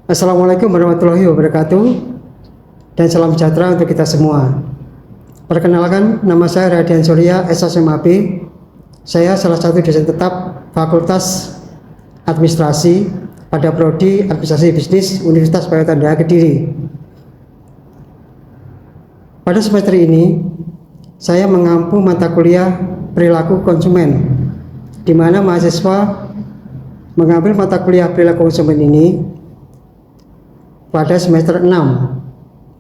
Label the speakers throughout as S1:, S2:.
S1: Assalamualaikum warahmatullahi wabarakatuh dan salam sejahtera untuk kita semua. Perkenalkan, nama saya Radian Surya, SSMAB. Saya salah satu dosen tetap Fakultas Administrasi pada Prodi Administrasi Bisnis Universitas Pajajaran Kediri. Pada semester ini, saya mengampu mata kuliah perilaku konsumen, di mana mahasiswa mengambil mata kuliah perilaku konsumen ini pada semester 6,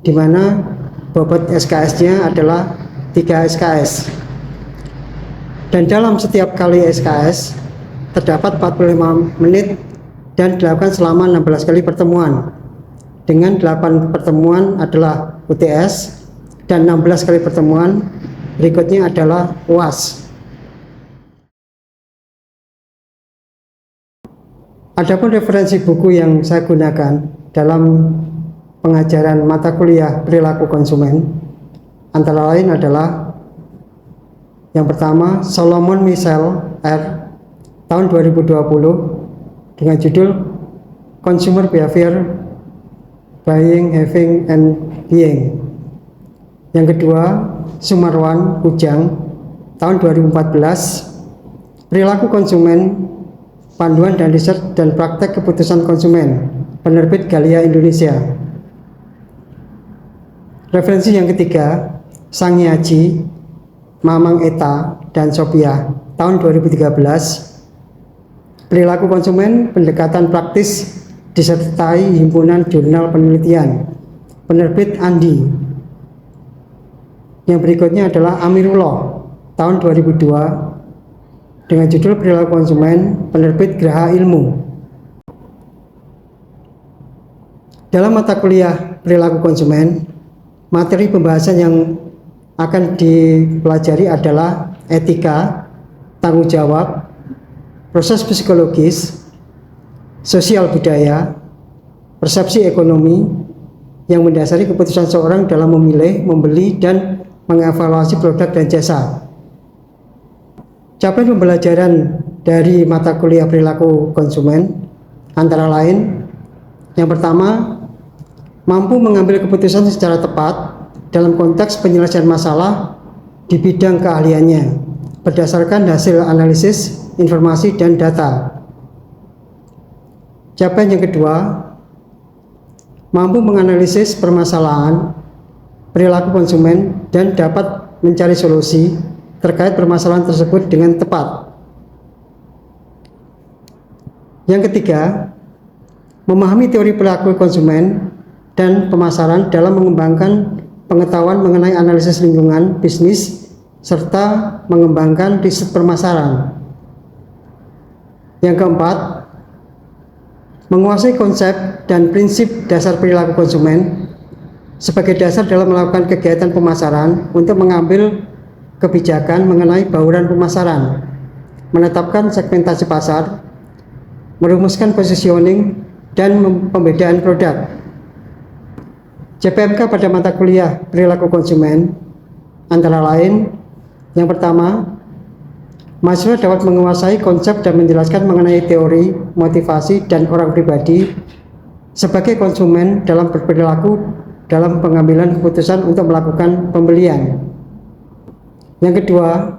S1: di mana bobot SKS-nya adalah 3 SKS. Dan dalam setiap kali SKS terdapat 45 menit dan dilakukan selama 16 kali pertemuan. Dengan 8 pertemuan adalah UTS dan 16 kali pertemuan berikutnya adalah UAS. Adapun referensi buku yang saya gunakan dalam pengajaran mata kuliah perilaku konsumen antara lain adalah yang pertama Solomon Michel R. tahun 2020 dengan judul Consumer Behavior, Buying, Having, and Being. Yang kedua Sumarwan Ujang tahun 2014 Perilaku Konsumen, Panduan dan Riset dan Praktek Keputusan Konsumen, penerbit Galia Indonesia. Referensi yang ketiga, Sangyaji, Mamang Eta, dan Sophia, tahun 2013, Perilaku Konsumen, Pendekatan Praktis, disertai Himpunan Jurnal Penelitian, penerbit Andi. Yang berikutnya adalah Amirullah, tahun 2002, dengan judul Perilaku Konsumen, penerbit Graha Ilmu. Dalam mata kuliah perilaku konsumen, materi pembahasan yang akan dipelajari adalah etika, tanggung jawab, proses psikologis, sosial budaya, persepsi ekonomi yang mendasari keputusan seorang dalam memilih, membeli, dan mengevaluasi produk dan jasa. Capaian pembelajaran dari mata kuliah perilaku konsumen antara lain, yang pertama, mampu mengambil keputusan secara tepat dalam konteks penyelesaian masalah di bidang keahliannya berdasarkan hasil analisis informasi dan data. Capaian yang kedua, mampu menganalisis permasalahan perilaku konsumen dan dapat mencari solusi terkait permasalahan tersebut dengan tepat. Yang ketiga, memahami teori perilaku konsumen dan pemasaran dalam mengembangkan pengetahuan mengenai analisis lingkungan bisnis serta mengembangkan riset permasalahan. Yang keempat, menguasai konsep dan prinsip dasar perilaku konsumen sebagai dasar dalam melakukan kegiatan pemasaran untuk mengambil kebijakan mengenai bauran pemasaran, menetapkan segmentasi pasar, merumuskan positioning, dan pembedaan produk. JPMK pada mata kuliah perilaku konsumen antara lain, yang pertama, mahasiswa dapat menguasai konsep dan menjelaskan mengenai teori, motivasi, dan orang pribadi sebagai konsumen dalam berperilaku dalam pengambilan keputusan untuk melakukan pembelian. Yang kedua,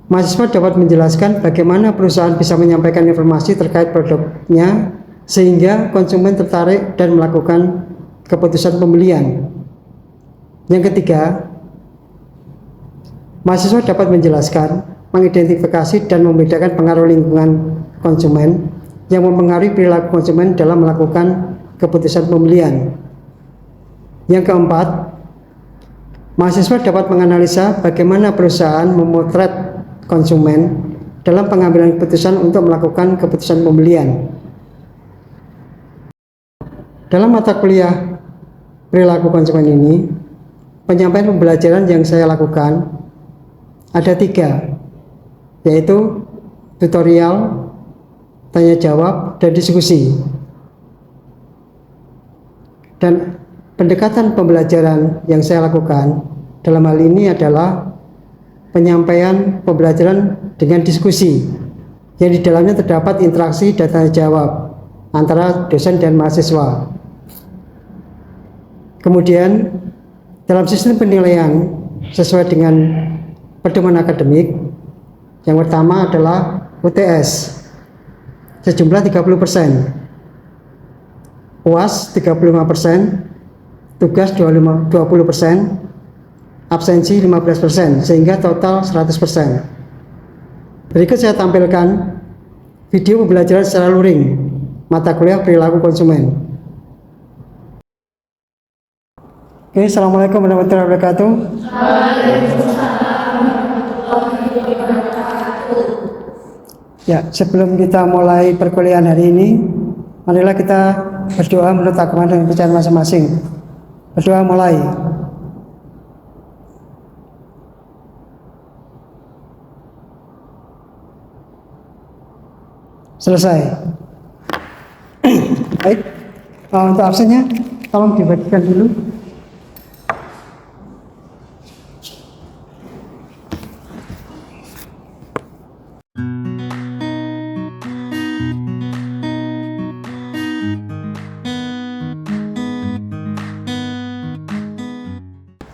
S1: mahasiswa dapat menjelaskan bagaimana perusahaan bisa menyampaikan informasi terkait produknya sehingga konsumen tertarik dan melakukan keputusan pembelian. Yang ketiga, mahasiswa dapat menjelaskan, mengidentifikasi dan membedakan pengaruh lingkungan konsumen yang mempengaruhi perilaku konsumen dalam melakukan keputusan pembelian. Yang keempat, mahasiswa dapat menganalisa bagaimana perusahaan memotret konsumen dalam pengambilan keputusan untuk melakukan keputusan pembelian. Dalam mata kuliah perilaku konsumen ini, penyampaian pembelajaran yang saya lakukan ada 3, yaitu tutorial, tanya jawab, dan diskusi. Dan pendekatan pembelajaran yang saya lakukan dalam hal ini adalah penyampaian pembelajaran dengan diskusi yang di dalamnya terdapat interaksi dan tanya jawab antara dosen dan mahasiswa. Kemudian dalam sistem penilaian sesuai dengan pedoman akademik, yang pertama adalah UTS sejumlah 30%, UAS 35%, tugas 20%, absensi 15%, sehingga total 100%. Berikut saya tampilkan video pembelajaran secara luring mata kuliah perilaku konsumen. Oke, assalamualaikum warahmatullahi wabarakatuh. Ya, sebelum kita mulai perkuliahan hari ini, marilah kita berdoa menurut agama dan kepercayaan masing-masing. Berdoa mulai. Selesai. Baik, untuk absennya tolong dibagikan dulu.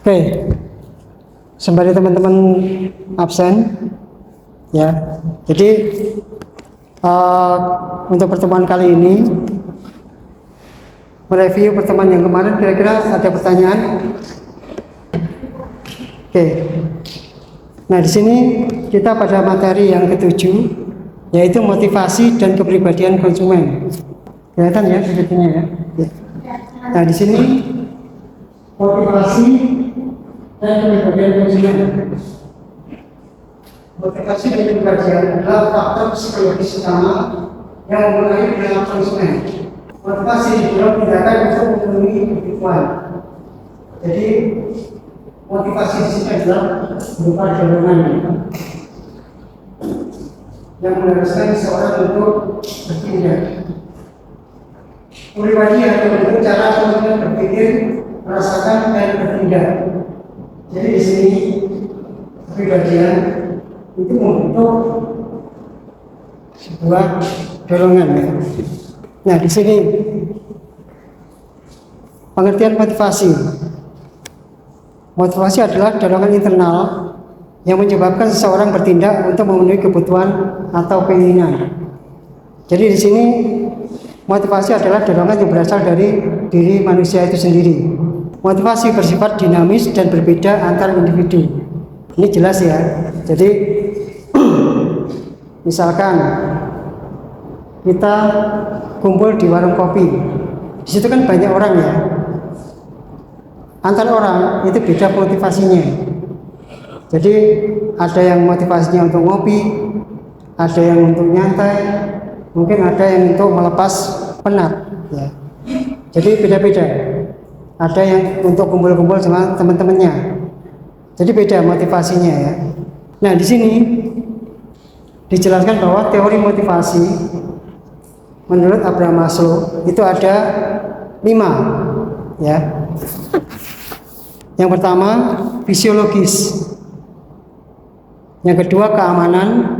S1: Oke, sembari teman-teman absen, ya. Jadi untuk pertemuan kali ini, mereview pertemuan yang kemarin, kira-kira ada pertanyaan? Oke. Nah, di sini kita pada materi yang ketujuh, yaitu motivasi dan kepribadian konsumen. Kelihatan ya PPT-nya ya. Nah, di sini motivasi dan kepribadian konsumen. Motivasi dan kepribadian adalah faktor psikologis utama yang mempengaruhi perilaku konsumen. Motivasi didorong tindakan untuk memenuhi kebutuhan. Jadi motivasi di sini adalah berupa dorongan yang mengharuskan seseorang untuk bertindak. Kepribadian yang bentuk cara konsumen berpikir, merasakan dan bertindak. Jadi di sini kepribadian itu membentuk sebuah dorongan ya. Nah, di sini pengertian motivasi. Motivasi adalah dorongan internal yang menyebabkan seseorang bertindak untuk memenuhi kebutuhan atau keinginan. Jadi di sini motivasi adalah dorongan yang berasal dari diri manusia itu sendiri. Motivasi bersifat dinamis dan berbeda antar individu. Ini jelas ya. Jadi misalkan kita kumpul di warung kopi, di situ kan banyak orang ya. Antar orang itu beda motivasinya. Jadi ada yang motivasinya untuk ngopi, ada yang untuk nyantai, mungkin ada yang untuk melepas penat. Ya. Jadi beda-beda. Ada yang untuk kumpul-kumpul sama teman-temannya. Jadi beda motivasinya ya. Nah, di sini dijelaskan bahwa teori motivasi menurut Abraham Maslow itu ada 5 ya. Yang pertama fisiologis, yang kedua keamanan,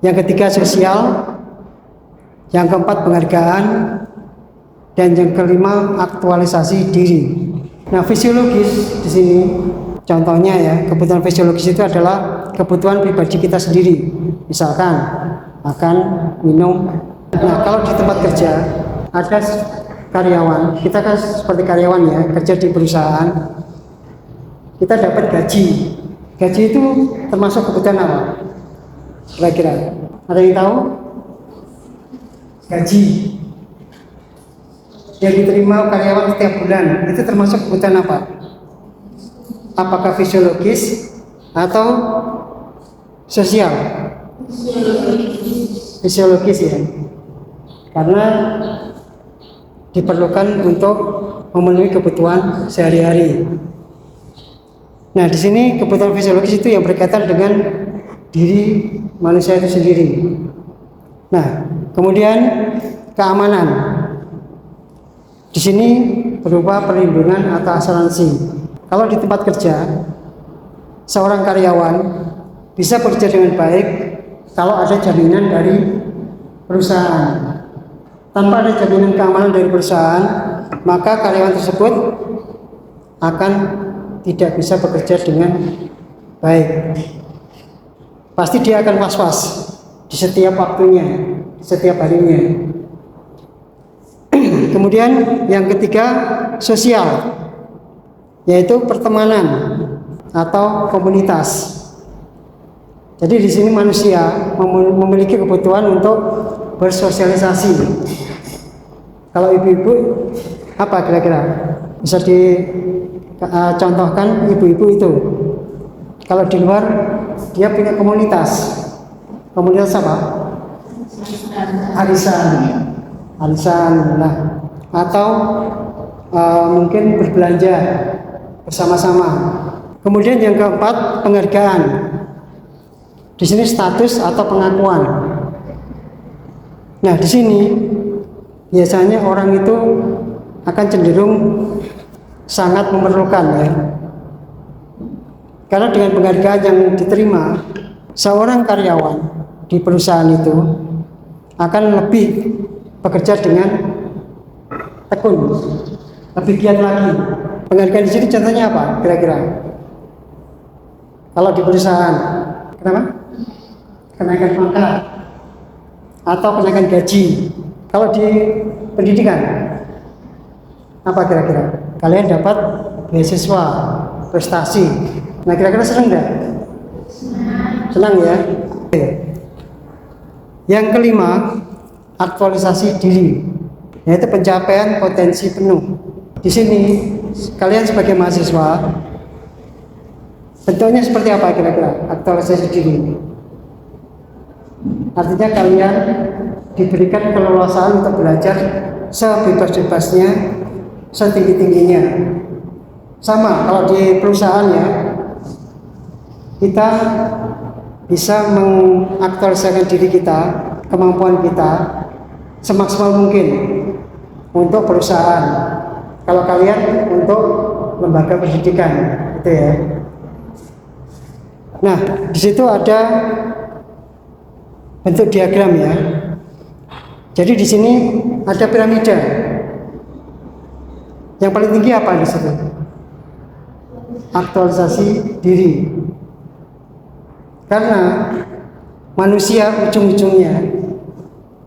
S1: yang ketiga sosial, yang keempat penghargaan, dan yang kelima aktualisasi diri. Nah, fisiologis di sini contohnya ya, kebutuhan fisiologis itu adalah kebutuhan pribadi kita sendiri. Misalkan makan, minum. Nah, kalau di tempat kerja ada karyawan, kita kan seperti karyawan ya, kerja di perusahaan, kita dapat gaji. Gaji itu termasuk kebutuhan apa? Kira-kira ada yang tahu? Gaji yang diterima karyawan setiap bulan itu termasuk kebutuhan apa? Apakah fisiologis atau sosial? Fisiologis ya, karena diperlukan untuk memenuhi kebutuhan sehari-hari. Nah, di sini kebutuhan fisiologis itu yang berkaitan dengan diri manusia itu sendiri. Nah, kemudian keamanan. Di sini berupa perlindungan atau asuransi. Kalau di tempat kerja, seorang karyawan bisa bekerja dengan baik kalau ada jaminan dari perusahaan. tanpa ada jaminan keamanan dari perusahaan, maka karyawan tersebut akan tidak bisa bekerja dengan baik. Pasti dia akan was-was di setiap waktunya, setiap harinya. Kemudian yang ketiga, sosial, yaitu pertemanan atau komunitas. Jadi di sini manusia memiliki kebutuhan untuk bersosialisasi. Kalau ibu-ibu, apa kira-kira bisa dicontohkan ibu-ibu itu? Kalau di luar dia punya komunitas. Komunitas apa? Arisan. Nah, atau mungkin berbelanja bersama-sama. Kemudian yang keempat, penghargaan. Di sini status atau pengakuan. Nah, di sini biasanya orang itu akan cenderung sangat memerlukan, ya. Karena dengan penghargaan yang diterima, seorang karyawan di perusahaan itu akan lebih bekerja dengan tekun, lebih giat lagi. Penghargaan di sini contohnya apa kira-kira? Kalau di perusahaan, kenapa? Kenaikan pangkat atau kenaikan gaji. Kalau di pendidikan, apa kira-kira? Kalian dapat beasiswa, prestasi. Nah, kira-kira senang nggak? Senang, ya. Yang kelima, aktualisasi diri, yaitu pencapaian potensi penuh. Di sini kalian sebagai mahasiswa, bentuknya seperti apa kira-kira aktualisasi diri? Artinya kalian diberikan keleluasaan untuk belajar sebebas-bebasnya, setinggi-tingginya. Sama kalau di perusahaan, ya, kita bisa mengaktualisasikan diri kita, kemampuan kita semaksimal mungkin untuk perusahaan. Kalau kalian untuk lembaga pendidikan, gitu ya. Nah, di situ ada bentuk diagram, ya. Jadi di sini ada piramida. Yang paling tinggi apa di situ? Aktualisasi diri. Karena manusia ujung-ujungnya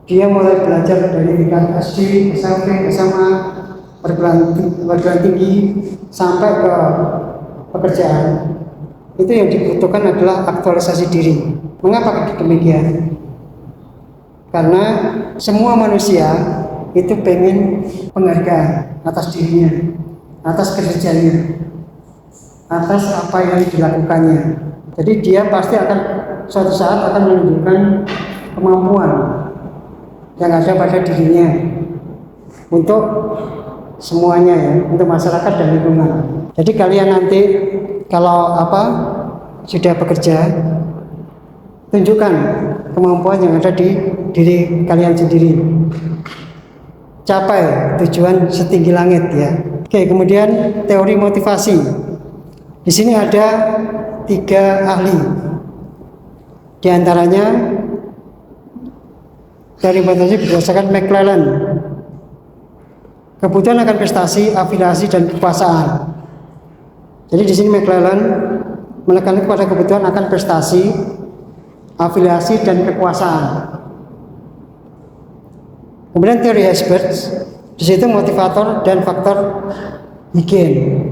S1: dia mulai belajar dari tingkat SD, SMP, SMA, perguruan tinggi sampai ke pekerjaan. Itu yang dibutuhkan adalah aktualisasi diri. Mengapa demikian? Karena semua manusia itu pengen penghargaan atas dirinya, atas kerjanya, atas apa yang dilakukannya. Jadi dia pasti akan suatu saat akan menunjukkan kemampuan yang ada pada dirinya untuk semuanya, ya, untuk masyarakat dan lingkungan. Jadi kalian nanti kalau sudah bekerja, tunjukkan kemampuan yang ada di diri kalian sendiri. Capai tujuan setinggi langit, ya. Oke, kemudian teori motivasi. Di sini ada 3 ahli. Di antaranya teori motivasi berdasarkan McClellan. Kebutuhan akan prestasi, afiliasi, dan kekuasaan. Jadi di sini McClellan menekankan kepada kebutuhan akan prestasi, afiliasi, dan kekuasaan. Kemudian teori Herzberg, di situ motivator dan faktor higiene.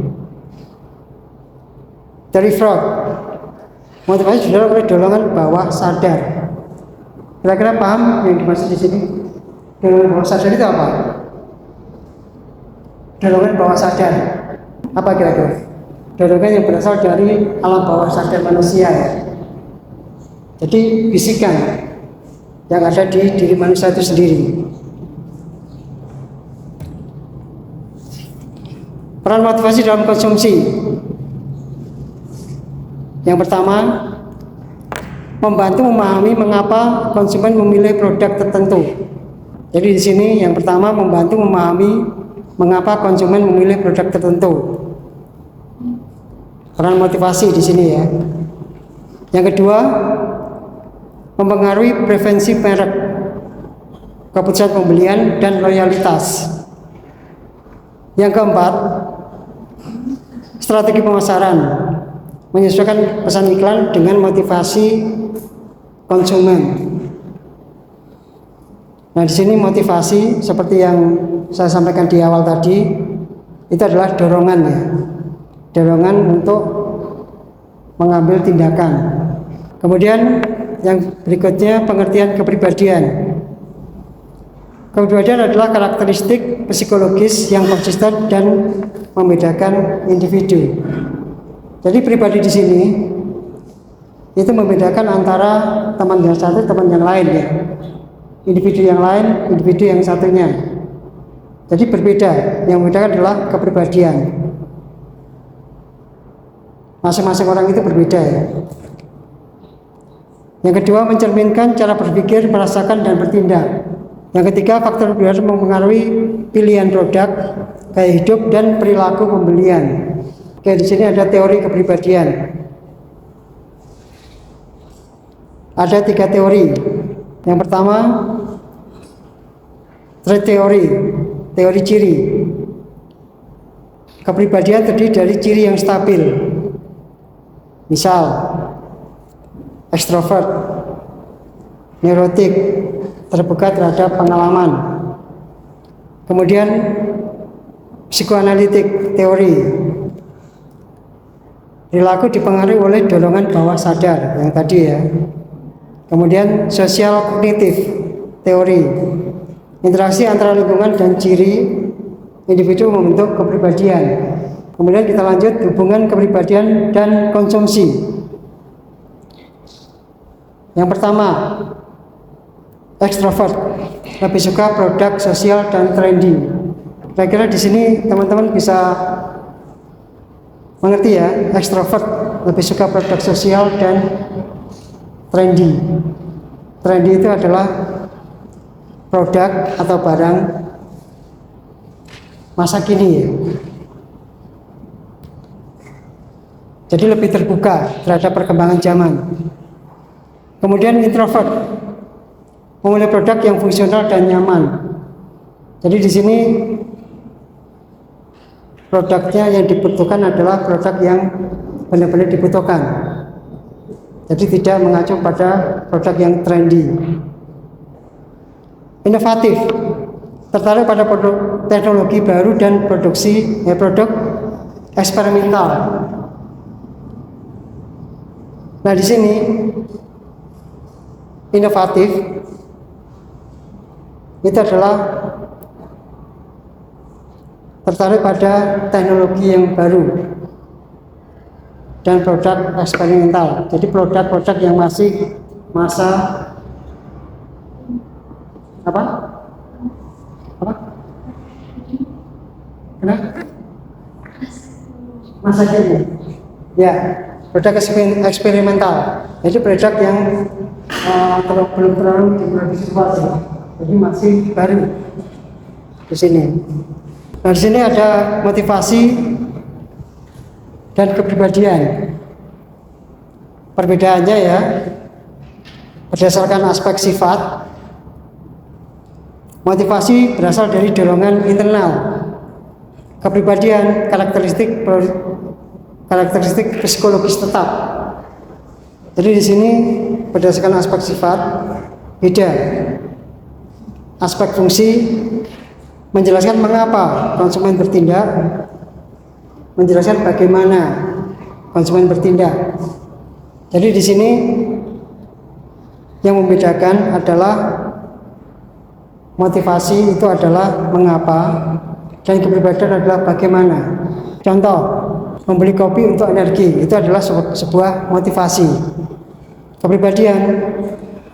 S1: Teori Freud, motivasi didorong oleh dorongan bawah sadar. Kira-kira paham yang dimaksud di sini? Dorongan bawah sadar itu apa? Dorongan bawah sadar, apa kira-kira? Dorongan yang berasal dari alam bawah sadar manusia, ya. Jadi bisikan yang ada di diri manusia itu sendiri. Peran motivasi dalam konsumsi. Yang pertama, membantu memahami mengapa konsumen memilih produk tertentu. Jadi di sini yang pertama membantu memahami mengapa konsumen memilih produk tertentu. Peran motivasi di sini, ya. Yang kedua, mempengaruhi preferensi merek. keputusan pembelian, dan loyalitas. Yang keempat, strategi pemasaran, menyesuaikan pesan iklan dengan motivasi konsumen. Nah, di sini motivasi seperti yang saya sampaikan di awal tadi, itu adalah dorongan ya. Dorongan untuk mengambil tindakan. Kemudian yang berikutnya, pengertian kepribadian. Kepribadian adalah karakteristik psikologis yang konsisten dan membedakan individu. Jadi pribadi di sini itu membedakan antara teman yang satu, teman yang lain ya. Individu yang lain, individu yang satunya. Jadi berbeda. Yang membedakan adalah kepribadian. Masing-masing orang itu berbeda ya. Yang kedua, mencerminkan cara berpikir, merasakan, dan bertindak. Yang ketiga, faktor kepribadian mempengaruhi pilihan produk, gaya hidup, dan perilaku pembelian. Oke, di sini ada teori kepribadian. Ada 3 teori. Yang pertama, trait teori, teori ciri. Kepribadian terdiri dari ciri yang stabil. Misal, ekstrovert, neurotik, terbuka terhadap pengalaman. Kemudian psikoanalitik teori, perilaku dipengaruhi oleh dorongan bawah sadar yang tadi ya. Kemudian sosial kognitif teori, interaksi antara lingkungan dan ciri individu membentuk kepribadian. Kemudian kita lanjut hubungan kepribadian dan konsumsi. Yang pertama, ekstrovert, lebih suka produk sosial dan trendy. Kira-kira di sini teman-teman bisa mengerti ya, ekstrovert lebih suka produk sosial dan trendy. Trendy itu adalah produk atau barang masa kini ya. Jadi lebih terbuka terhadap perkembangan zaman. Kemudian introvert, memilih produk yang fungsional dan nyaman. Jadi di sini produknya yang dibutuhkan adalah produk yang benar-benar dibutuhkan. Jadi tidak mengacu pada produk yang trendy. Inovatif, tertarik pada produk teknologi baru dan produk eksperimental. Nah, di sini inovatif itu adalah tertarik pada teknologi yang baru dan produk eksperimental. Jadi produk-produk yang masih masa apa? Kenapa? Masa kini. Ya, produk eksperimental. Jadi produk yang belum terlalu diproduksi luas, jadi masih baru di sini. Nah, di sini ada motivasi dan kepribadian. Perbedaannya ya, berdasarkan aspek sifat. Motivasi berasal dari dorongan internal. Kepribadian karakteristik psikologis tetap. Jadi di sini berdasarkan aspek sifat beda. Aspek fungsi menjelaskan mengapa konsumen bertindak, menjelaskan bagaimana konsumen bertindak. Jadi di sini yang membedakan adalah motivasi itu adalah mengapa dan kepribadian adalah bagaimana. Contoh, membeli kopi untuk energi itu adalah sebuah motivasi. Kepribadian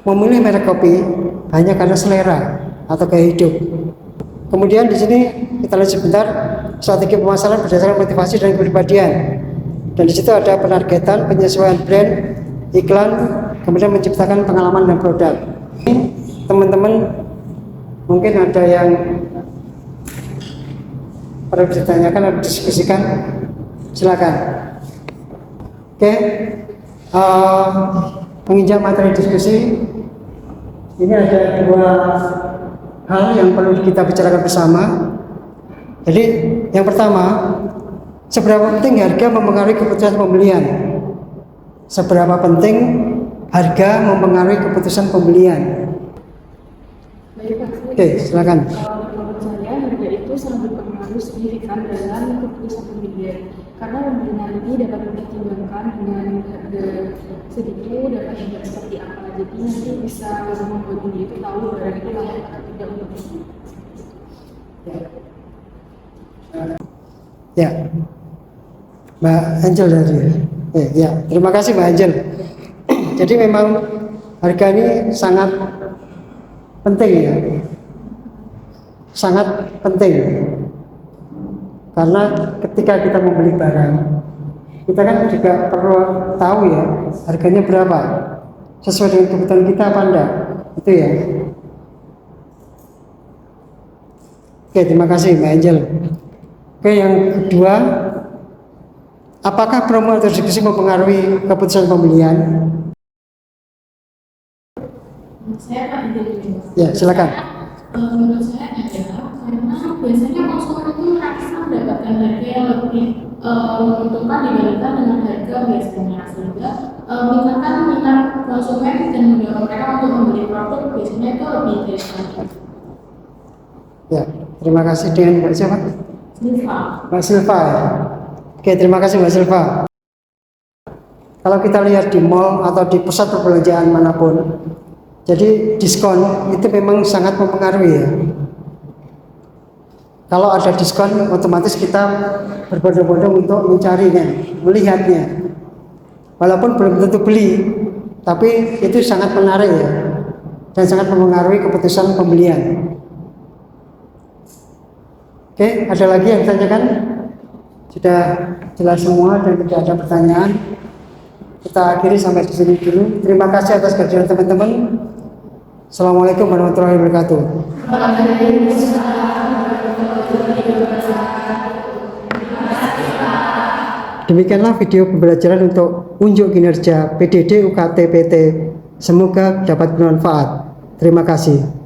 S1: memilih merek kopi hanya karena selera atau gaya hidup. Kemudian di sini kita lihat sebentar strategi pemasaran berdasarkan motivasi dan kepribadian. Dan di situ ada penargetan, penyesuaian brand, iklan, kemudian menciptakan pengalaman dan produk. Ini teman-teman mungkin ada yang perlu ditanyakan atau diskusikan, silakan. Oke, menginjak materi diskusi. Ini ada 2 hal yang perlu kita bicarakan bersama. Jadi yang pertama, seberapa penting harga mempengaruhi keputusan pembelian? Seberapa penting harga mempengaruhi keputusan pembelian? Oke, silakan.
S2: Menurut saya harga itu sangat berpengaruh signifikan dalam keputusan pembelian karena pembelian ini dapat dipertimbangkan dengan harga segitu dapat dibuat seperti apa, jadi nanti bisa membuat pembeli itu tahu barang itu layak atau tidak untuk dibeli.
S1: Ya, Mbak Angel dari ya, terima kasih Mbak Angel. Jadi memang harga ini sangat penting ya, sangat penting karena ketika kita membeli barang, kita kan juga perlu tahu ya harganya berapa, sesuai dengan kebutuhan kita apa enggak, itu ya. Oke, terima kasih Mbak Angel. Oke, yang kedua, apakah promo atau diskon mempengaruhi keputusan pembelian?
S2: Saya Pak Ide.
S1: Ya, silakan.
S2: Menurut saya adalah karena biasanya konsumen itu merasa mendapatkan harga yang lebih menguntungkan dibandingkan dengan harga biasanya, sehingga meningkatkan minat konsumen dan mendorong mereka untuk membeli produk biasanya itu lebih dari lagi.
S1: Ya, terima kasih. Dengan Mbak siapa?
S2: Silva.
S1: Mbak Silva ya. Oke, terima kasih Mbak Silva. Kalau kita lihat di mall atau di pusat perbelanjaan manapun, jadi diskon itu memang sangat mempengaruhi ya. Kalau ada diskon, otomatis kita berbondong-bondong untuk mencarinya, melihatnya. Walaupun belum tentu beli, tapi itu sangat menarik ya, dan sangat mempengaruhi keputusan pembelian. Oke, ada lagi yang ditanyakan? Sudah jelas semua dan tidak ada pertanyaan. Kita akhiri sampai di sini dulu. Terima kasih atas kehadiran teman-teman. Assalamualaikum warahmatullahi wabarakatuh. Demikianlah video pembelajaran untuk unjuk kinerja PDD UKT PT. Semoga dapat bermanfaat. Terima kasih.